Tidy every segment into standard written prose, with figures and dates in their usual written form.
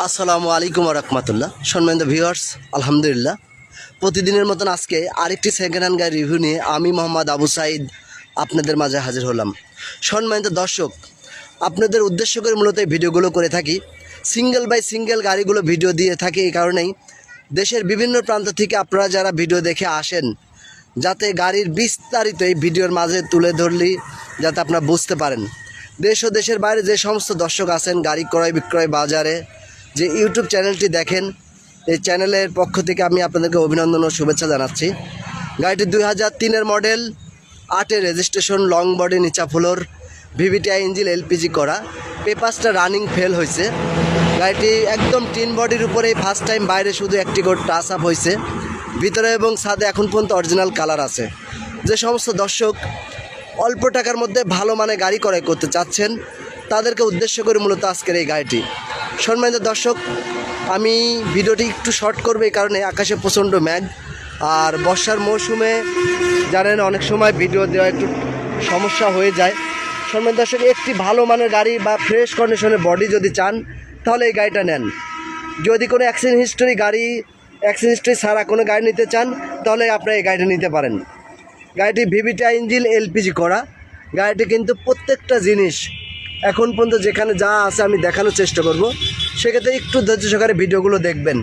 আসসালামু আলাইকুম রহমতুল্লাহ। সম্মানিত ভিউয়ার্স, আলহামদুলিল্লাহ প্রতিদিনের মতন আজকে আরেকটি সেকেন্ড হ্যান্ড গাড়ি রিভিউ নিয়ে আমি মোহাম্মদ আবু সাইদ আপনাদের মাঝে হাজির হলাম। সম্মানিত দর্শক, আপনাদের উদ্দেশ্য করে মূলত এই ভিডিওগুলো করে থাকি। সিঙ্গেল বাই সিঙ্গেল গাড়িগুলো ভিডিও দিয়ে থাকি এই কারণেই, দেশের বিভিন্ন প্রান্ত থেকে আপনারা যারা ভিডিও দেখে আসেন, যাতে গাড়ির বিস্তারিত এই ভিডিওর মাঝে তুলে ধরলি যাতে আপনারা বুঝতে পারেন। দেশ ও দেশের বাইরে যে সমস্ত দর্শক আছেন গাড়ি ক্রয় বিক্রয় বাজারে যে ইউটিউব চ্যানেলটি দেখেন, এই চ্যানেলের পক্ষ থেকে আমি আপনাদেরকে অভিনন্দন ও শুভেচ্ছা জানাচ্ছি। গাড়িটি 2003-এর মডেল, 8-এর রেজিস্ট্রেশন, লং বডি, নিচা ফ্লোর, ভিভিটিআই ইঞ্জিন, এলপিজি করা, পেপারসটা রানিং ফেল হয়েছে। গাড়িটি একদম টিন বডির উপরেই ফার্স্ট টাইম, বাইরে শুধু একটি করে টাচ আপ হয়েছে, ভিতরে এবং ছাদে এখন পর্যন্ত অরিজিনাল কালার আছে। যে সমস্ত দর্শক অল্প টাকার মধ্যে ভালো মানে গাড়ি ক্রয় করতে চাচ্ছেন তাদেরকে উদ্দেশ্য করে মূলত আজকের এই গাড়িটি। সম্মানিত দর্শক, আমি ভিডিওটি একটু শর্ট করবো এই কারণে আকাশে প্রচণ্ড মেঘ, আর বর্ষার মৌসুমে জানেন অনেক সময় ভিডিও দেওয়া একটু সমস্যা হয়ে যায়। সম্মানিত দর্শক, একটি ভালো মানের গাড়ি বা ফ্রেশ কন্ডিশনের বডি যদি চান তাহলে এই গাড়িটা নেন। যদি কোনো অ্যাক্সিডেন্ট হিস্ট্রি ছাড়া কোনো গাড়ি নিতে চান তাহলে আপনারা এই গাড়িটা নিতে পারেন। গাড়িটি ভিভিটিআই ইঞ্জিন, এলপিজি করা। গাড়িটি কিন্তু প্রত্যেকটা জিনিস এখন পর্যন্ত যেখানে যা আছে আমি দেখানোর চেষ্টা করব, সেক্ষেত্রে একটু ধৈর্য সহকারে ভিডিওগুলো দেখবেন।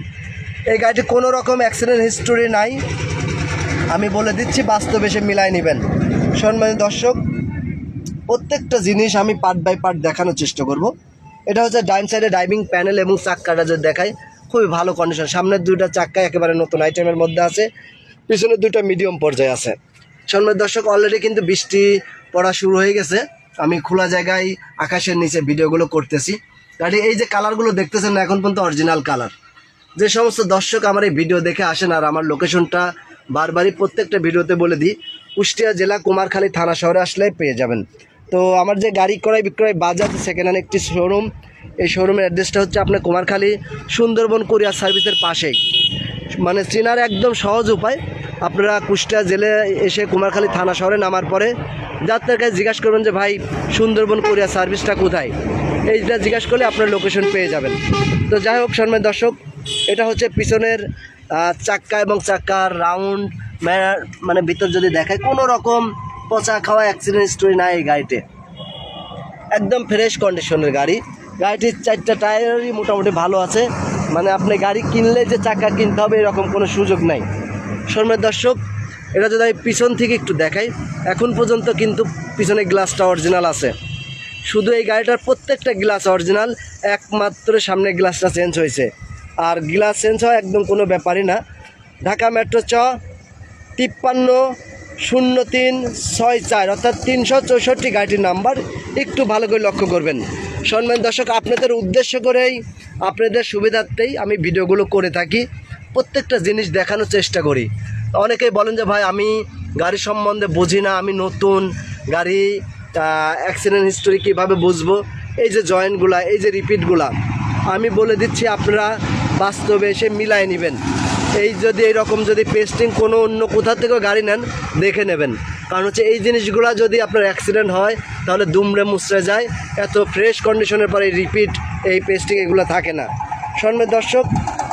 এই গাড়িটি কোনো রকম অ্যাক্সিডেন্ট হিস্টোরি নাই, আমি বলে দিচ্ছি, বাস্তবে সে মিলাই নেবেন। সম্মানিত দর্শক, প্রত্যেকটা জিনিস আমি পার্ট বাই পার্ট দেখানোর চেষ্টা করব। এটা হচ্ছে ডাইন সাইডে ড্রাইভিং প্যানেল এবং চাক্কাটা যদি দেখায় খুবই ভালো কন্ডিশন। সামনের দুইটা চাক্কা একেবারে নতুন আইটেমের মধ্যে আছে, পিছনের দুইটা মিডিয়াম পর্যায়ে আছে। সম্মানিত দর্শক, অলরেডি কিন্তু বৃষ্টি পড়া শুরু হয়ে গেছে। আমি খোলা জায়গায় আকাশের নিচে ভিডিওগুলো করতেছি। গাড়ি এই যে কালারগুলো দেখতেছেন না, এখন পর্যন্ত অরিজিনাল কালার। যে সমস্ত দর্শক আমার এই ভিডিও দেখে আসেন, আর আমার লোকেশনটা বারবারই প্রত্যেকটা ভিডিওতে বলে দিই, কুষ্টিয়া জেলা কুমারখালী থানা শহরে আসলে পেয়ে যাবেন। তো আমার যে গাড়ি ক্রয় বিক্রয় বাজাজ সেকেন্ড হ্যান্ড একটি শোরুম, এই শোরুমের অ্যাড্রেসটা হচ্ছে আপনার কুমারখালী সুন্দরবন কুরিয়ার সার্ভিসের পাশেই, মানে চেনার একদম সহজ উপায়। আপনারা কুষ্টিয়া জেলায় এসে কুমারখালী থানা শহরে নামার পরে যাত্রার কাছে জিজ্ঞাসা করবেন যে ভাই সুন্দরবন কুরিয়ার সার্ভিসটা কোথায়, এইটা জিজ্ঞাসা করলে আপনার লোকেশন পেয়ে যাবেন। তো যাই হোক সম্মানিত দর্শক, এটা হচ্ছে পিছনের চাক্কা এবং চাক্কার রাউন্ড মানে ভিতর যদি দেখায় কোনো রকম পচা খাওয়া অ্যাক্সিডেন্ট হিস্টোরি নাই এই গাড়িতে, একদম ফ্রেশ কন্ডিশনের গাড়ি। গাড়িটির 4টা টায়ারই মোটামুটি ভালো আছে, মানে আপনি গাড়ি কিনলে যে চাকা কিনতে হবে এরকম কোনো সুযোগ নাই। সম্মানিত দর্শক, এটা যদি আমি পিছন থেকে একটু দেখাই, এখন পর্যন্ত কিন্তু পিছনে গ্লাসটা অরিজিনাল আছে। শুধু এই গাড়িটার প্রত্যেকটা গ্লাস অরিজিনাল, একমাত্র সামনে গ্লাসটা চেঞ্জ হয়েছে, আর গ্লাস চেঞ্জ হওয়া একদম কোনো ব্যাপারই না। ঢাকা মেট্রো চ 530364 অর্থাৎ 364 গাড়িটির নাম্বার, একটু ভালো করে লক্ষ্য করবেন। সম্মানিত দর্শক, আপনাদের উদ্দেশ্য করেই আপনাদের সুবিধার্থেই আমি ভিডিওগুলো করে থাকি, প্রত্যেকটা জিনিস দেখানোর চেষ্টা করি। অনেকেই বলেন যে ভাই আমি গাড়ি সম্বন্ধে বুঝি না, আমি নতুন গাড়ি, অ্যাক্সিডেন্ট হিস্টোরি কীভাবে বুঝবো। এই যে জয়েন্টগুলা, এই যে রিপিটগুলা, আমি বলে দিচ্ছি আপনারা বাস্তবে এসে মিলাই নেবেন। এই যদি এইরকম যদি পেস্টিং কোনো অন্য কোথা থেকেও গাড়ি নেন দেখে নেবেন, কারণ হচ্ছে এই জিনিসগুলো যদি আপনার অ্যাক্সিডেন্ট হয় তাহলে দুমড়ে মুচড়ে যায়। এত ফ্রেশ কন্ডিশনের পরে রিপিট এই পেস্টিং এগুলো থাকে না। সম্মানিত দর্শক,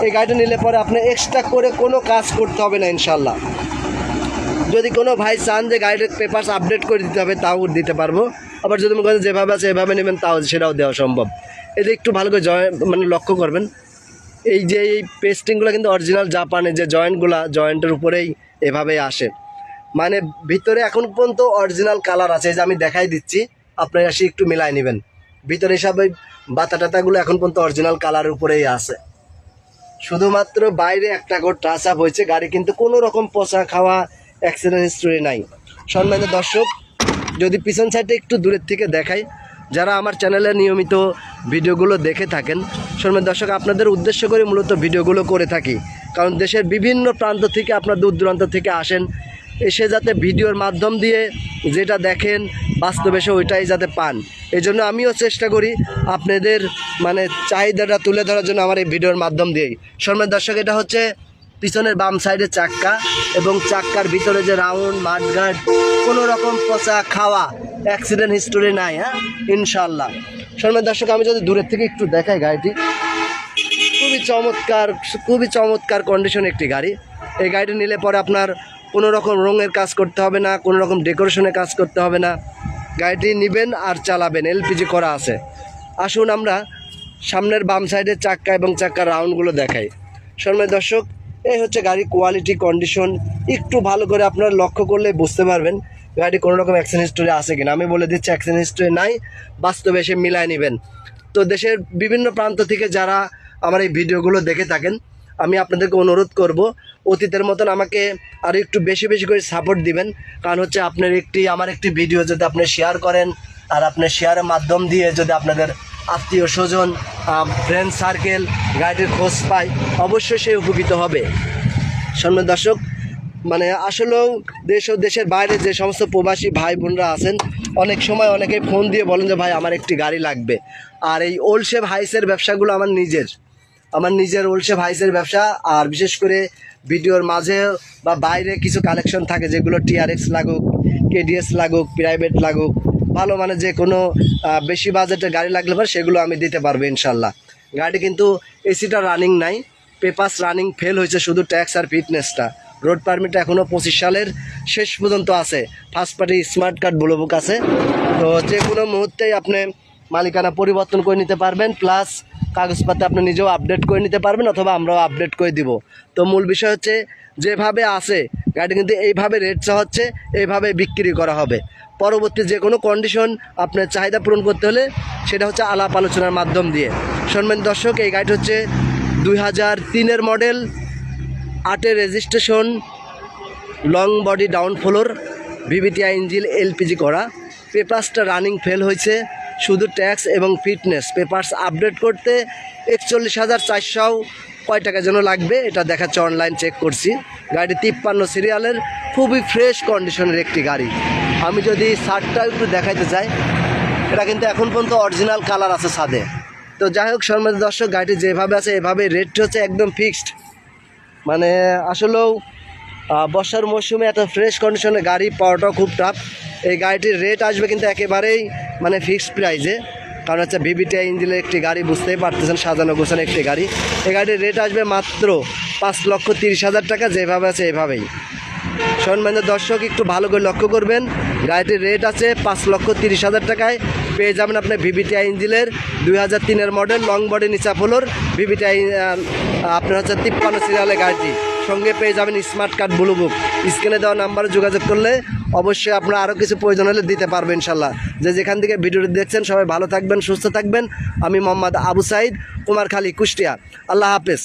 এই গাড়িটা নিলে পরে আপনি এক্সট্রা করে কোনো কাজ করতে হবে না ইনশাল্লাহ। যদি কোনো ভাই চান যে গাড়ির পেপারস আপডেট করে দিতে হবে তাও দিতে পারবো, আবার যদি মনে করেন যেভাবে আছে এভাবে নেবেন তাও সেটাও দেওয়া সম্ভব। এতে একটু ভালো করে মানে লক্ষ্য করবেন, এই যে এই পেস্টিংগুলো কিন্তু অরিজিনাল জাপানের যে জয়েন্টের উপরেই এভাবেই আসে, মানে ভিতরে এখন পর্যন্ত অরিজিনাল কালার আছে। এই যে আমি দেখাই দিচ্ছি, আপনারা এসে একটু মিলাই নেবেন। ভিতরে সব ওই বাতা টাতাগুলো এখন পর্যন্ত অরিজিনাল কালারের উপরেই আছে, শুধুমাত্র বাইরে একটা করে টাচ আপ হয়েছে। গাড়ি কিন্তু কোনো রকম পচা খাওয়া অ্যাক্সিডেন্ট হিস্টোরি নাই। সম্মানিত দর্শক, যদি পিছন সাইডে একটু দূরের থেকে দেখাই, যারা আমার চ্যানেলে নিয়মিত ভিডিওগুলো দেখে থাকেন, সম্মানিত দর্শক, আপনাদের উদ্দেশ্য করে মূলত ভিডিওগুলো করে থাকি, কারণ দেশের বিভিন্ন প্রান্ত থেকে আপনার দূর দূরান্ত থেকে আসেন, এসে যাতে ভিডিওর মাধ্যম দিয়ে যেটা দেখেন বাস্তবে সে ওইটাই যাতে পান। এই জন্য আমিও চেষ্টা করি আপনাদের মানে চাহিদাটা তুলে ধরার জন্য আমার এই ভিডিওর মাধ্যম দিয়েই। সম্মানিত দর্শক, এটা হচ্ছে পিছনের বাম সাইডে চাক্কা এবং চাক্কার ভিতরে যে রাউন্ড মাঠঘাট, কোনো রকম পচা খাওয়া অ্যাক্সিডেন্ট হিস্টোরি নাই, হ্যাঁ ইনশাল্লাহ। সম্মানিত দর্শক, আমি যদি দূরের থেকে একটু দেখাই গাড়িটি, খুবই চমৎকার কন্ডিশন একটি গাড়ি। এই গাড়িটা নিলে পরে আপনার কোনো রকম রঙের কাজ করতে হবে না, কোনো রকম ডেকোরেশনের কাজ করতে হবে না। গাড়িটি নেবেন আর চালাবেন, এলপিজি করা আছে। আসুন আমরা সামনের বাম সাইডের চাক্কা এবং চাক্কার রাউন্ডগুলো দেখাই। সম্মানিত দর্শক, এই হচ্ছে গাড়ি কোয়ালিটি কন্ডিশন। একটু ভালো করে আপনারা লক্ষ্য করলে বুঝতে পারবেন গাড়ি কোনো রকম অ্যাক্সিডেন্ট হিস্টোরি আছে কিনা। আমি বলে দিচ্ছি অ্যাক্সিডেন্ট হিস্টোরি নাই, বাস্তবে এসে মিলায় নেবেন। তো দেশের বিভিন্ন প্রান্ত থেকে যারা আমার এই ভিডিওগুলো দেখে থাকেন, আমি আপনাদেরকে অনুরোধ করব অতীতের মতন আমাকে আরও একটু বেশি বেশি করে সাপোর্ট দিবেন। কারণ হচ্ছে আমার একটি ভিডিও যদি আপনি শেয়ার করেন, আর আপনার শেয়ারের মাধ্যম দিয়ে যদি আপনাদের আত্মীয় স্বজন, ফ্রেন্ড সার্কেল গাড়িটির খোঁজ পায়, অবশ্যই সে উপকৃত হবে। সম্মানিত দর্শক, মানে আসলেও দেশ ও দেশের বাইরে যে সমস্ত প্রবাসী ভাই বোনরা আছেন, অনেক সময় অনেকেই ফোন দিয়ে বলেন যে ভাই আমার একটি গাড়ি লাগবে। আর এই ওল্ড শেপ হাইসের ব্যবসাগুলো আমার নিজের ওল্ড শেপ হাইসের ব্যবসা। আর বিশেষ করে ভিডিওর মাঝে বা বাইরে কিছু কালেকশন থাকে, যেগুলো টিআরএক্স লাগুক, কেডিএস লাগুক, প্রাইভেট লাগুক, ভালো মানে যে কোনো বেশি বাজেটের গাড়ি লাগলে পরে সেগুলো আমি দিতে পারবো ইনশাল্লাহ। গাড়ি কিন্তু এসিটা রানিং নাই, পেপারস রানিং ফেল হয়েছে, শুধু ট্যাক্স আর ফিটনেসটা। রোড পারমিট এখনও 25 সালের শেষ পর্যন্ত আছে। First party smart card blue book আছে। তো যে কোনো মুহূর্তেই আপনি মালিকানা পরিবর্তন করে নিতে পারবেন, প্লাস কাগজপত্র আপনি নিজেও আপডেট করে নিতে পারবেন, অথবা আমরাও আপডেট করে দিব। তো মূল বিষয় হচ্ছে যেভাবে আছে গাড়ি কিন্তু এইভাবে রেট চা হচ্ছে, এইভাবে বিক্রি করা হবে। পরবর্তী যে কোনো কন্ডিশন আপনার চাহিদা পূরণ করতে হলে সেটা হচ্ছে আলাপ আলোচনার মাধ্যম দিয়ে। সম্মানিত দর্শক, এই গাড়িটা হচ্ছে 2003-এর মডেল, 8-এর registration, long body down floor, VVTI engine, LPG করা। পেপারসটা রানিং ফেল হয়েছে, শুধু ট্যাক্স এবং ফিটনেস। পেপারস আপডেট করতে 41,400 কয় টাকা যেন লাগবে, এটা দেখাচ্ছে, অনলাইন চেক করছি। গাড়ি 53 সিরিয়ালের, খুবই ফ্রেশ কন্ডিশনের একটি গাড়ি। আমি যদি শার্টটা একটু দেখাইতে চাই, এটা কিন্তু এখন পর্যন্ত অরিজিনাল কালার আছে ছাদে। তো যাই হোক সম্মানিত দর্শক, গাড়িটি যেভাবে আছে এভাবে রেট হচ্ছে একদম ফিক্সড। মানে আসলেও বর্ষার মৌসুমে এত ফ্রেশ কন্ডিশনের গাড়ি পাওয়াটাও খুব টাফ। এই গাড়িটির রেট আসবে কিন্তু একেবারেই মানে ফিক্সড প্রাইসে। কারণ হচ্ছে ভিভিটিআই ইঞ্জিনের একটি গাড়ি, বুঝতেই পারতেছেন, সাজানো গোছানো একটি গাড়ি। এই গাড়ির রেট আসবে মাত্র 5,30,000 টাকা, যেভাবে আছে এভাবেই। সম্মানিত দর্শক, একটু ভালো করে লক্ষ্য করবেন, গাড়িটির রেট আছে 5,30,000 টাকায়। পেয়ে যাবেন আপনি ভিভিটিআই ইঞ্জিনের 2003-এর মডেল, লং বডি নিচা ফ্লোর, ভিভিটিআই আপনার হচ্ছে 53 সিরিয়ালের গাড়িটি। সঙ্গে পেয়ে যাবেন স্মার্ট কার্ড ব্লু বুক। স্ক্রিনে দেওয়া নাম্বারে যোগাযোগ করলে অবশ্যই আপনার আরও কিছু প্রয়োজন হলে দিতে পারবে ইনশাল্লাহ। যেখান থেকে ভিডিওটি দেখছেন সবাই ভালো থাকবেন, সুস্থ থাকবেন। আমি মোহাম্মদ আবু সাইদ, কুমারখালী, কুষ্টিয়া। আল্লাহ হাফেজ।